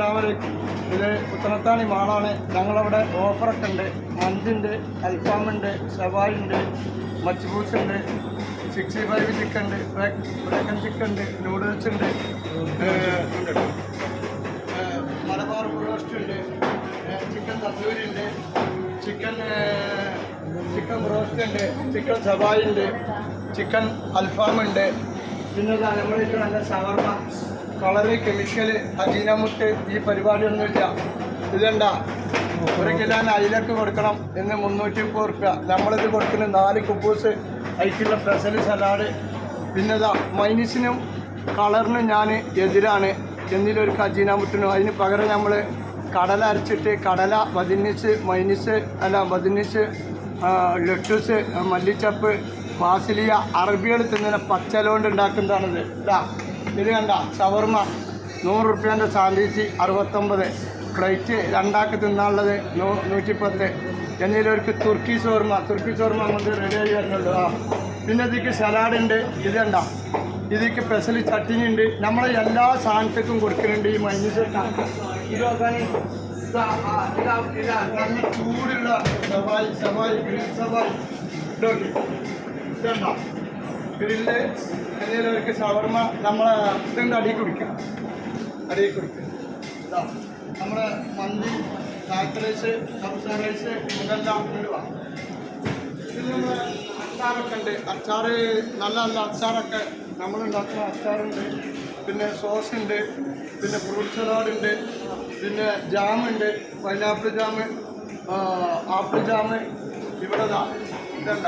അസ്സലാമലൈക്കും. ഇത് പുത്തനത്താണി മാളാണ്. ഞങ്ങളവിടെ ഓഫറൊക്കെ ഉണ്ട്. മന്തിയുണ്ട്, അൽഫാമുണ്ട്, ഷവായി ഉണ്ട്, മച്ച്ബൂസ് ഉണ്ട്, 65 ചിക്കൻ ഉണ്ട്, ബ്രേക്കൻ ചിക്കൻ ഉണ്ട്, നൂഡിൽസ് ഉണ്ട്, മലബാർ ബ്രോസ്റ്റ് ഉണ്ട്, ചിക്കൻ തന്തൂരി ഉണ്ട്, ചിക്കൻ ബ്രോസ്റ്റ് ഉണ്ട്, ചിക്കൻ ഷവായി ഉണ്ട്, ചിക്കൻ അൽഫാമുണ്ട്. പിന്നെ നമ്മളിട്ട് നല്ല ഷവർമ, കളറ്, കെമിക്കല്, അജീനമുട്ട്, ഈ പരിപാടിയൊന്നുമില്ല. ഇതെണ്ട 1 കിലോ അയിലക്ക് കൊടുക്കണം എന്ന് 330 റുപ്യ. നമ്മളിത് കൊടുക്കുന്ന 4 കുബൂസ്, അതിക്കുള്ള സ്പെഷ്യൽ സലാഡ്. പിന്നെ മൈനസിനും കളറിനും ഞാൻ എതിരാണ്. എന്തിലൊരു അജീനമുട്ടിനും അതിന് പകരം നമ്മൾ കടല അരച്ചിട്ട് കടല ബദിനിസ് ലെറ്റൂസ്, മല്ലിച്ചപ്പ്, ബാസിലിയ, അറബികൾ തിന്നുന്ന പച്ചലോണ്ട് ഉണ്ടാക്കുന്നതാണിത്. ഇത് കണ്ട ഷവർമ 100 റുപ്യേൻ്റെ സാൻഡ്വിച്ച് 69, പ്ലേറ്റ് 2 തിന്നാനുള്ളത് 110. എന്നിലൊരു തുർക്കി ഷവർമ നമുക്ക് റെഡി ആയി വരുന്നുള്ളൂ. പിന്നെ ഇതിക്ക് സലാഡുണ്ട്. ഇത് കണ്ട ഇതിക്ക് സ്പെഷ്യൽ ചട്ടിനി ഉണ്ട്. നമ്മളെ എല്ലാ സാധനത്തേക്കും കൊടുക്കുന്നുണ്ട് ഈ മൈനസ്. ഇത് നോക്കാൻ നല്ല ചൂടുള്ള സവായി ഗ്രിൽ സവായി ഇതുണ്ടോ ഗ്രില്ല്. എന്തെങ്കിലും ഷവർമ നമ്മളെ ഇതിൻ്റെ അടിയിൽ കുടിക്കുക. നമ്മുടെ മന്തി, ചായത്ത് റൈസ്, കബ്സ റൈസ്, ഇതെല്ലാം ഇടുക. ഇതിൽ നമ്മൾ അച്ചാറൊക്കെ ഉണ്ട്. അച്ചാറ് നല്ല അച്ചാറൊക്കെ നമ്മളുണ്ടാക്കുന്ന അച്ചാറുണ്ട്. പിന്നെ സോസ് ഉണ്ട്, പിന്നെ ഫ്രൂട്ട് സലാഡുണ്ട്, പിന്നെ ജാമുണ്ട്, പൈനാപ്പിൾ ജാമ്, ആപ്പിൾ ജാമ്. ഇവിടെ ഇതണ്ട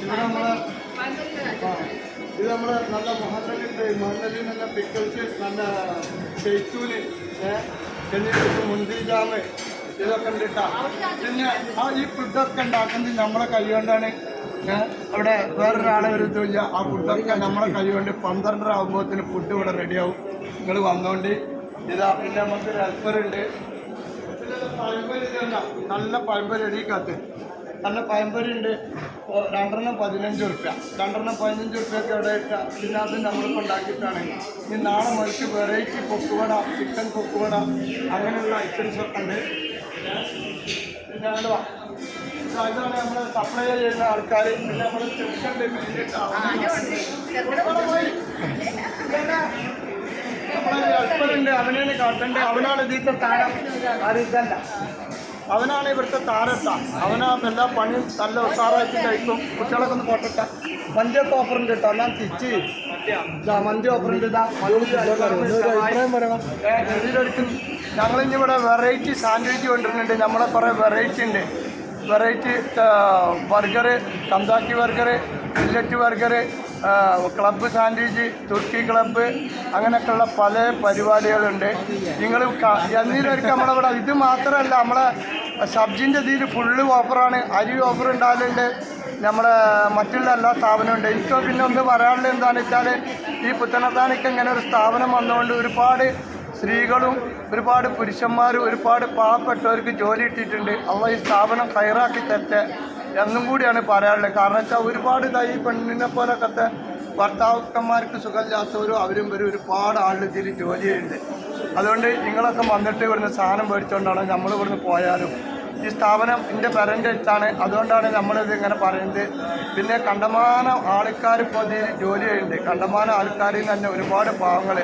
ഇവിടെ നമ്മളെ ഇത് നമ്മളെ നല്ല മഹനലുണ്ട്. മഹനലിൽ നല്ല പിക്കിൾസ്, നല്ല ഷെയ്ത്തൂന്, എന്നിട്ട് മുന്തിരി ജാമ്, ഇതൊക്കെ ഉണ്ട് കേട്ടോ. പിന്നെ ഈ ഫുഡൊക്കെ ഉണ്ടാക്കുന്നത് നമ്മളെ കൈകൊണ്ടാണ്. അവിടെ വേറൊരാളെ ഒരു ഇതില്ല. ആ ഫുഡൊക്കെ നമ്മളെ കൈകൊണ്ട് 12 ആകുമ്പോഴത്തേന് ഫുഡ് ഇവിടെ റെഡിയാവും. നിങ്ങൾ വന്നോണ്ട്. പിന്നെ നമുക്കൊരു ഹെൽപ്പറുണ്ട്. നല്ല പഴംപൊരി അടിക്കകത്ത് നല്ല പഴംപൊരിയുണ്ട്. 2 15 റുപ്യ. 2 15 റുപ്യൊക്കെ ഇവിടെ ഇട്ടാൽ പിന്നെ അത് നമ്മളിപ്പോൾ ഉണ്ടാക്കിയിട്ടാണ്. ഇനി നാളെ മുതൽക്ക് വെറൈറ്റി പൊക്കുവട, ചിക്കൻ പൊക്കുവട, അങ്ങനെയുള്ള ഐറ്റംസൊക്കെ ഉണ്ട്. പിന്നെ ഇതാണ് നമ്മൾ സപ്ലൈ ചെയ്യുന്ന ആൾക്കാർ. പിന്നെ നമ്മൾ ചെറുക്കൻ്റെ നമ്മളെ ഹെൽപ്പറുണ്ട്. അവനാണ് കാട്ടേണ്ടത്. അവനാണ് ഇതിൻ്റെ താരം. അറിയിക്കല്ല, അവനാണ് ഇവിടുത്തെ താരട്ട. അവനാണ് എല്ലാ പണിയും നല്ല ഉഷാറായിട്ട് കഴിക്കും. കുട്ടികളൊക്കെ ഒന്ന് പോട്ടെ. മന്തിയൊക്കെ ഓഫറുണ്ട് കേട്ടോ. എല്ലാം തിരിച്ച് മന്തി ഓഫറുണ്ട്. ഞങ്ങളിനി ഇവിടെ വെറൈറ്റി സാൻഡ്വിച്ച് കൊണ്ടുവരുന്നുണ്ട്. നമ്മളെ കുറേ വെറൈറ്റി ഉണ്ട്. Variety burger, Kentucky burger, millet burger, club sandwich, turkey club, അങ്ങനെയൊക്കെയുള്ള പല പരിപാടികളുണ്ട്. നിങ്ങൾ എന്നതിലൊക്കെ നമ്മളിവിടെ ഇത് മാത്രമല്ല, നമ്മളെ സബ്ജിൻ്റെ ഇതിൽ ഫുള്ള് ഓഫറാണ്. അരി ഓഫർ ഉണ്ടാകലുണ്ട്. നമ്മുടെ മറ്റുള്ള എല്ലാ സ്ഥാപനവും ഉണ്ട്. എനിക്ക് പിന്നെ ഒന്ന് പറയാനുള്ളത് എന്താണെന്ന് വെച്ചാൽ, ഈ പുത്തനത്താണിക്ക് ഇങ്ങനെ ഒരു സ്ഥാപനം വന്നുകൊണ്ട് ഒരുപാട് സ്ത്രീകളും ഒരുപാട് പുരുഷന്മാരും ഒരുപാട് പാവപ്പെട്ടവർക്ക് ജോലി ഇട്ടിട്ടുണ്ട്. അവ ഈ സ്ഥാപനം ഹൈറാക്കി തരട്ടെ എന്നും കൂടിയാണ് പറയാനുള്ളത്. കാരണം വെച്ചാൽ ഒരുപാട് ഈ പെണ്ണിനെ പോലൊക്കെ ഭർത്താക്കന്മാർക്ക് സുഖമില്ലാത്തവരും അവരും വരും ഒരുപാട് ആളുകൾ ഇതിൽ ജോലി ചെയ്യുന്നുണ്ട്. അതുകൊണ്ട് നിങ്ങളൊക്കെ വന്നിട്ട് ഇവിടുന്ന് സാധനം മേടിച്ചുകൊണ്ടാണ് നമ്മൾ ഇവിടുന്ന് പോയാലും. ഈ സ്ഥാപനം എൻ്റെ പേരൻ്റെ അടുത്താണ്. അതുകൊണ്ടാണ് നമ്മളിത് ഇങ്ങനെ പറയുന്നത്. പിന്നെ കണ്ടമാനം ആൾക്കാർ ഇപ്പോൾ ഇതിൽ ജോലി ചെയ്യുന്നുണ്ട്. കണ്ടമാനം ആൾക്കാരിൽ തന്നെ ഒരുപാട് പാവങ്ങൾ.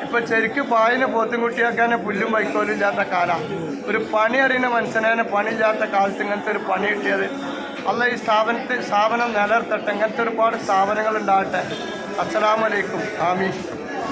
ഇപ്പോൾ ശരിക്കും പായിന് പോത്തും കുട്ടിയൊക്കെ പുല്ലും വൈക്കോലും ഇല്ലാത്ത കാലം. ഒരു പണി അറിയുന്ന മനുഷ്യനെ പണിയില്ലാത്ത കാലത്ത് ഇങ്ങനത്തെ ഒരു പണി കിട്ടിയത്. അല്ല ഈ സ്ഥാപനം നിലനിർത്തട്ടെ. ഇങ്ങനത്തെ ഒരുപാട് സ്ഥാപനങ്ങൾ ഉണ്ടാകട്ടെ. അസ്സലാമു അലൈക്കും. ആമീൻ.